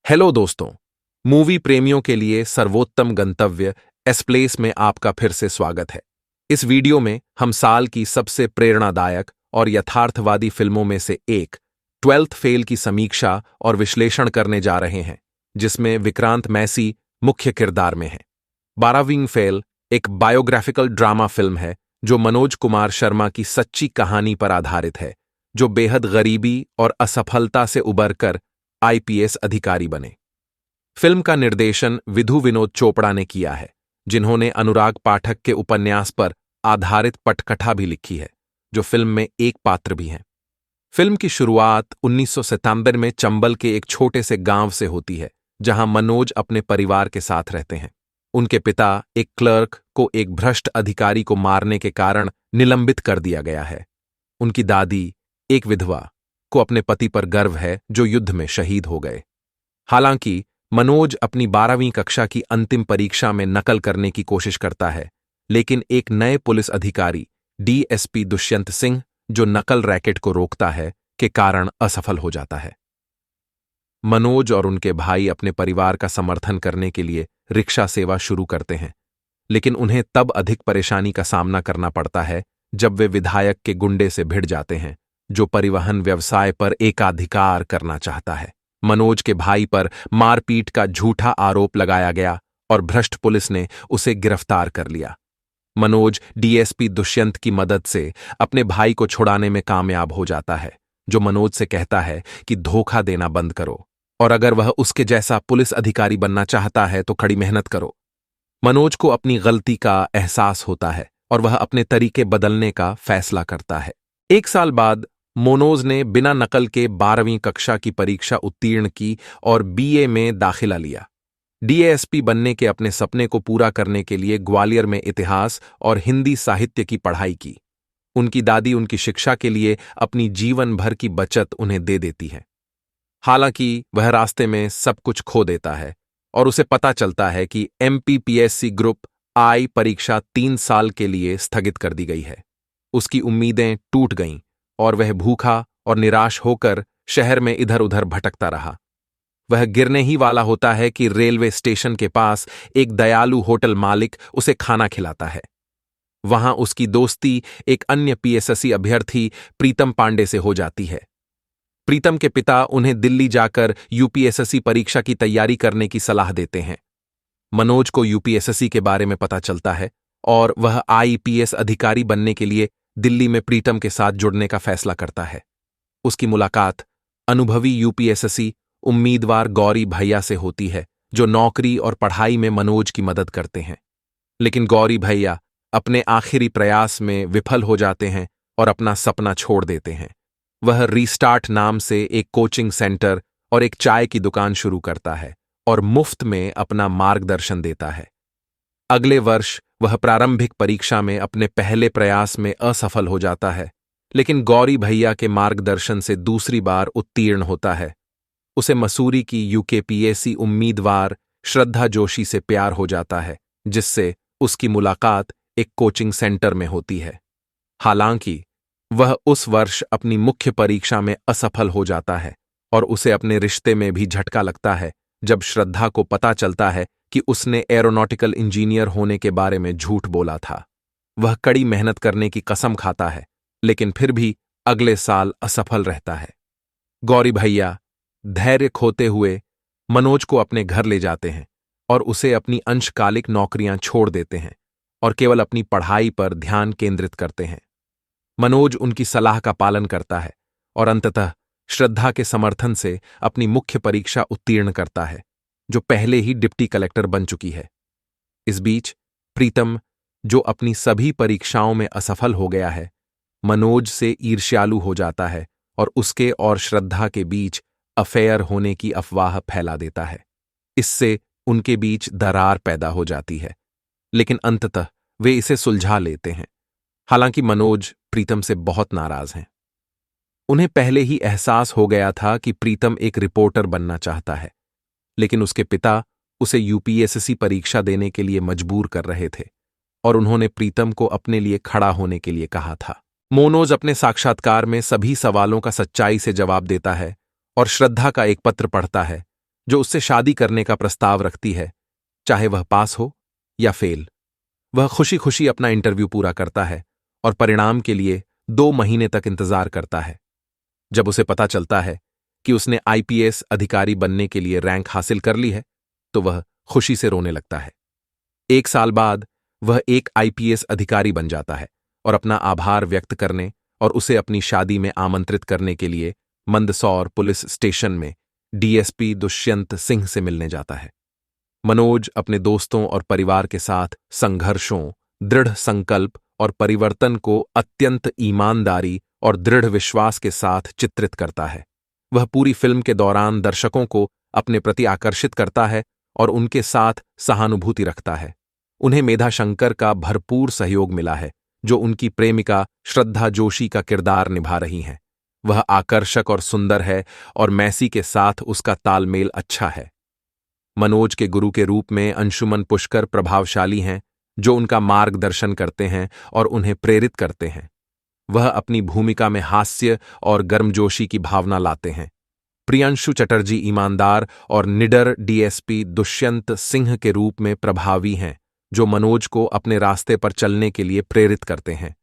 Hello दोस्तों, movie प्रेमियों के लिए सर्वोत्तम गंतव्य एस प्लेस में आपका फिर से स्वागत है। इस वीडियो में हम साल की सबसे प्रेरणादायक और यथार्थवादी फिल्मों में से एक 12th फेल की समीक्षा और विश्लेषण करने जा रहे हैं, जिसमें विक्रांत मैसी मुख्य किरदार में है। 12वीं फेल एक बायोग्राफिकल ड्रामा फिल्म है जो मनोज कुमार शर्मा की सच्ची कहानी पर आधारित है, जो बेहद गरीबी और असफलता से उबरकर आईपीएस अधिकारी बने। फिल्म का निर्देशन विधु विनोद चोपड़ा ने किया है, जिन्होंने अनुराग पाठक के उपन्यास पर आधारित पटकथा भी लिखी है, जो फिल्म में एक पात्र भी हैं। फिल्म की शुरुआत 1997 में चंबल के एक छोटे से गांव से होती है, जहां मनोज अपने परिवार के साथ रहते हैं। उनके पिता एक क्लर्क को एक भ्रष्ट अधिकारी को मारने के कारण निलंबित कर दिया गया है। उनकी दादी, एक विधवा, को अपने पति पर गर्व है जो युद्ध में शहीद हो गए। हालांकि मनोज अपनी 12वीं कक्षा की अंतिम परीक्षा में नकल करने की कोशिश करता है, लेकिन एक नए पुलिस अधिकारी डीएसपी दुष्यंत सिंह, जो नकल रैकेट को रोकता है, के कारण असफल हो जाता है। मनोज और उनके भाई अपने परिवार का समर्थन करने के लिए रिक्शा सेवा शुरू करते हैं, लेकिन उन्हें तब अधिक परेशानी का सामना करना पड़ता है जब वे विधायक के गुंडे से भिड़ जाते हैं, जो परिवहन व्यवसाय पर एकाधिकार करना चाहता है। मनोज के भाई पर मारपीट का झूठा आरोप लगाया गया और भ्रष्ट पुलिस ने उसे गिरफ्तार कर लिया। मनोज डीएसपी दुष्यंत की मदद से अपने भाई को छुड़ाने में कामयाब हो जाता है, जो मनोज से कहता है कि धोखा देना बंद करो और अगर वह उसके जैसा पुलिस अधिकारी बनना चाहता है तो कड़ी मेहनत करो। मनोज को अपनी गलती का एहसास होता है और वह अपने तरीके बदलने का फैसला करता है। 1 साल बाद मनोज ने बिना नकल के 12वीं कक्षा की परीक्षा उत्तीर्ण की और बीए में दाखिला लिया। डीएसपी बनने के अपने सपने को पूरा करने के लिए ग्वालियर में इतिहास और हिंदी साहित्य की पढ़ाई की। उनकी दादी उनकी शिक्षा के लिए अपनी जीवन भर की बचत उन्हें दे देती है। हालांकि वह रास्ते में सब कुछ खो देता है और उसे पता चलता है कि एमपीपीएससी ग्रुप आई परीक्षा 3 साल के लिए स्थगित कर दी गई है। उसकी उम्मीदें टूट गईं और वह भूखा और निराश होकर शहर में इधर उधर भटकता रहा। वह गिरने ही वाला होता है कि रेलवे स्टेशन के पास एक दयालु होटल मालिक उसे खाना खिलाता है। वहां उसकी दोस्ती एक अन्य पीएसएससी अभ्यर्थी प्रीतम पांडे से हो जाती है। प्रीतम के पिता उन्हें दिल्ली जाकर यूपीएसएससी परीक्षा की तैयारी करने की सलाह देते हैं। मनोज को यूपीएसएससी के बारे में पता चलता है और वह आईपीएस अधिकारी बनने के लिए दिल्ली में प्रीतम के साथ जुड़ने का फैसला करता है। उसकी मुलाकात अनुभवी यूपीएसएससी उम्मीदवार गौरी भैया से होती है, जो नौकरी और पढ़ाई में मनोज की मदद करते हैं। लेकिन गौरी भैया अपने आखिरी प्रयास में विफल हो जाते हैं और अपना सपना छोड़ देते हैं। वह रीस्टार्ट नाम से एक कोचिंग सेंटर और एक चाय की दुकान शुरू करता है और मुफ्त में अपना मार्गदर्शन देता है। अगले वर्ष वह प्रारंभिक परीक्षा में अपने पहले प्रयास में असफल हो जाता है, लेकिन गौरी भैया के मार्गदर्शन से दूसरी बार उत्तीर्ण होता है। उसे मसूरी की यूकेपीएससी उम्मीदवार श्रद्धा जोशी से प्यार हो जाता है, जिससे उसकी मुलाकात एक कोचिंग सेंटर में होती है। हालांकि वह उस वर्ष अपनी मुख्य परीक्षा में असफल हो जाता है और उसे अपने रिश्ते में भी झटका लगता है जब श्रद्धा को पता चलता है कि उसने एरोनॉटिकल इंजीनियर होने के बारे में झूठ बोला था। वह कड़ी मेहनत करने की कसम खाता है, लेकिन फिर भी अगले साल असफल रहता है। गौरी भैया धैर्य खोते हुए मनोज को अपने घर ले जाते हैं और उसे अपनी अंशकालिक नौकरियां छोड़ देते हैं और केवल अपनी पढ़ाई पर ध्यान केंद्रित करते हैं। मनोज उनकी सलाह का पालन करता है और अंततः श्रद्धा के समर्थन से अपनी मुख्य परीक्षा उत्तीर्ण करता है, जो पहले ही डिप्टी कलेक्टर बन चुकी है। इस बीच प्रीतम, जो अपनी सभी परीक्षाओं में असफल हो गया है, मनोज से ईर्ष्यालु हो जाता है और उसके और श्रद्धा के बीच अफेयर होने की अफवाह फैला देता है। इससे उनके बीच दरार पैदा हो जाती है, लेकिन अंततः वे इसे सुलझा लेते हैं। हालांकि मनोज प्रीतम से बहुत नाराज हैं। उन्हें पहले ही एहसास हो गया था कि प्रीतम एक रिपोर्टर बनना चाहता है, लेकिन उसके पिता उसे यूपीएससी परीक्षा देने के लिए मजबूर कर रहे थे और उन्होंने प्रीतम को अपने लिए खड़ा होने के लिए कहा था। मनोज अपने साक्षात्कार में सभी सवालों का सच्चाई से जवाब देता है और श्रद्धा का एक पत्र पढ़ता है, जो उससे शादी करने का प्रस्ताव रखती है, चाहे वह पास हो या फेल। वह खुशी खुशी अपना इंटरव्यू पूरा करता है और परिणाम के लिए 2 महीने तक इंतजार करता है। जब उसे पता चलता है कि उसने आईपीएस अधिकारी बनने के लिए रैंक हासिल कर ली है, तो वह खुशी से रोने लगता है। 1 साल बाद वह एक आईपीएस अधिकारी बन जाता है और अपना आभार व्यक्त करने और उसे अपनी शादी में आमंत्रित करने के लिए मंदसौर पुलिस स्टेशन में डीएसपी दुष्यंत सिंह से मिलने जाता है। मनोज अपने दोस्तों और परिवार के साथ संघर्षों, दृढ़ संकल्प और परिवर्तन को अत्यंत ईमानदारी और दृढ़ विश्वास के साथ चित्रित करता है। वह पूरी फिल्म के दौरान दर्शकों को अपने प्रति आकर्षित करता है और उनके साथ सहानुभूति रखता है। उन्हें मेधा शंकर का भरपूर सहयोग मिला है, जो उनकी प्रेमिका श्रद्धा जोशी का किरदार निभा रही हैं। वह आकर्षक और सुंदर है और मैसी के साथ उसका तालमेल अच्छा है। मनोज के गुरु के रूप में अंशुमन पुष्कर प्रभावशाली हैं, जो उनका मार्गदर्शन करते हैं और उन्हें प्रेरित करते हैं। वह अपनी भूमिका में हास्य और गर्मजोशी की भावना लाते हैं। प्रियांशु चटर्जी ईमानदार और निडर डीएसपी दुष्यंत सिंह के रूप में प्रभावी हैं, जो मनोज को अपने रास्ते पर चलने के लिए प्रेरित करते हैं।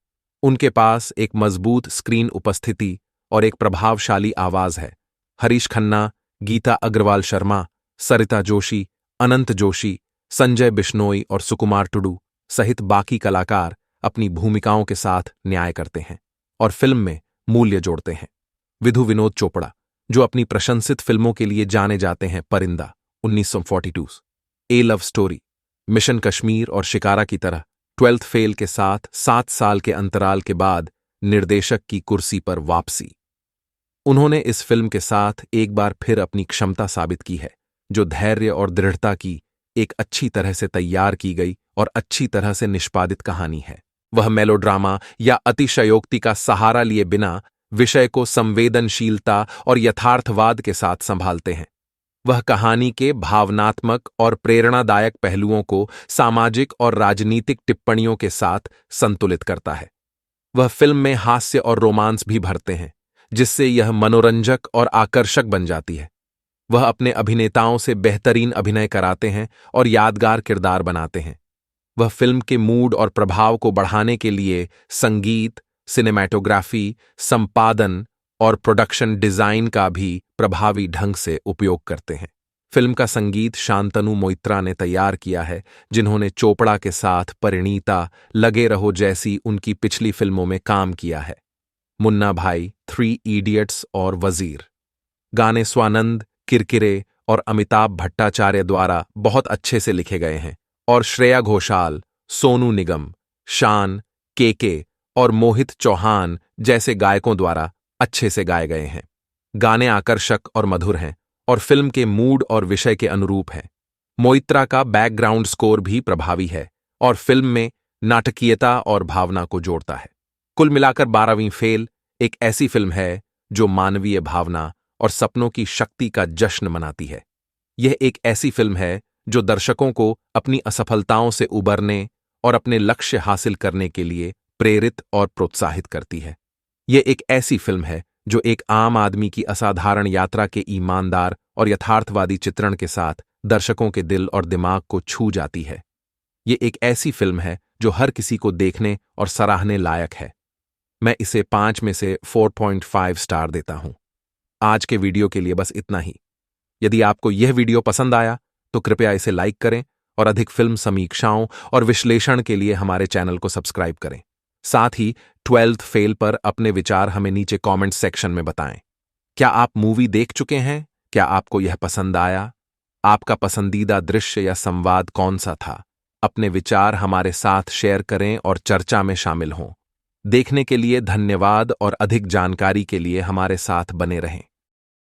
उनके पास एक मजबूत स्क्रीन उपस्थिति और एक प्रभावशाली आवाज है। हरीश खन्ना, गीता अग्रवाल शर्मा, सरिता जोशी, अनंत जोशी, संजय बिश्नोई और सुकुमार टुडू सहित बाकी कलाकार अपनी भूमिकाओं के साथ न्याय करते हैं और फिल्म में मूल्य जोड़ते हैं। विधु विनोद चोपड़ा, जो अपनी प्रशंसित फिल्मों के लिए जाने जाते हैं, परिंदा 1942, ए लव स्टोरी, मिशन कश्मीर और शिकारा की तरह 12th फेल के साथ 7 साल के अंतराल के बाद निर्देशक की कुर्सी पर वापसी। उन्होंने इस फिल्म के साथ एक बार फिर अपनी क्षमता साबित की है, जो धैर्य और दृढ़ता की एक अच्छी तरह से तैयार की गई और अच्छी तरह से निष्पादित कहानी है। वह मेलोड्रामा या अतिशयोक्ति का सहारा लिए बिना विषय को संवेदनशीलता और यथार्थवाद के साथ संभालते हैं। वह कहानी के भावनात्मक और प्रेरणादायक पहलुओं को सामाजिक और राजनीतिक टिप्पणियों के साथ संतुलित करता है। वह फिल्म में हास्य और रोमांस भी भरते हैं, जिससे यह मनोरंजक और आकर्षक बन जाती है। वह अपने अभिनेताओं से बेहतरीन अभिनय कराते हैं और यादगार किरदार बनाते हैं। वह फिल्म के मूड और प्रभाव को बढ़ाने के लिए संगीत, सिनेमैटोग्राफी, संपादन और प्रोडक्शन डिजाइन का भी प्रभावी ढंग से उपयोग करते हैं। फिल्म का संगीत शांतनु मोइत्रा ने तैयार किया है, जिन्होंने चोपड़ा के साथ परिणीता, लगे रहो जैसी उनकी पिछली फिल्मों में काम किया है। मुन्ना भाई, 3 इडियट्स और वजीर। गाने स्वानंद, किरकिरे और अमिताभ भट्टाचार्य द्वारा बहुत अच्छे से लिखे गए हैं और श्रेया घोषाल, सोनू निगम, शान, केके और मोहित चौहान जैसे गायकों द्वारा अच्छे से गाए गए हैं। गाने आकर्षक और मधुर हैं और फिल्म के मूड और विषय के अनुरूप हैं। मोइत्रा का बैकग्राउंड स्कोर भी प्रभावी है और फिल्म में नाटकीयता और भावना को जोड़ता है। कुल मिलाकर 12वीं फेल एक ऐसी फिल्म है जो मानवीय भावना और सपनों की शक्ति का जश्न मनाती है। यह एक ऐसी फिल्म है जो दर्शकों को अपनी असफलताओं से उबरने और अपने लक्ष्य हासिल करने के लिए प्रेरित और प्रोत्साहित करती है। यह एक ऐसी फिल्म है जो एक आम आदमी की असाधारण यात्रा के ईमानदार और यथार्थवादी चित्रण के साथ दर्शकों के दिल और दिमाग को छू जाती है। यह एक ऐसी फिल्म है जो हर किसी को देखने और सराहने लायक है। मैं इसे 5 में से 4.5 स्टार देता हूं। आज के वीडियो के लिए बस इतना ही। यदि आपको यह वीडियो पसंद आया तो कृपया इसे लाइक करें और अधिक फिल्म समीक्षाओं और विश्लेषण के लिए हमारे चैनल को सब्सक्राइब करें। साथ ही 12th फेल पर अपने विचार हमें नीचे कमेंट सेक्शन में बताएं। क्या आप मूवी देख चुके हैं? क्या आपको यह पसंद आया? आपका पसंदीदा दृश्य या संवाद कौन सा था? अपने विचार हमारे साथ शेयर करें और चर्चा में शामिल हों। देखने के लिए धन्यवाद और अधिक जानकारी के लिए हमारे साथ बने रहें।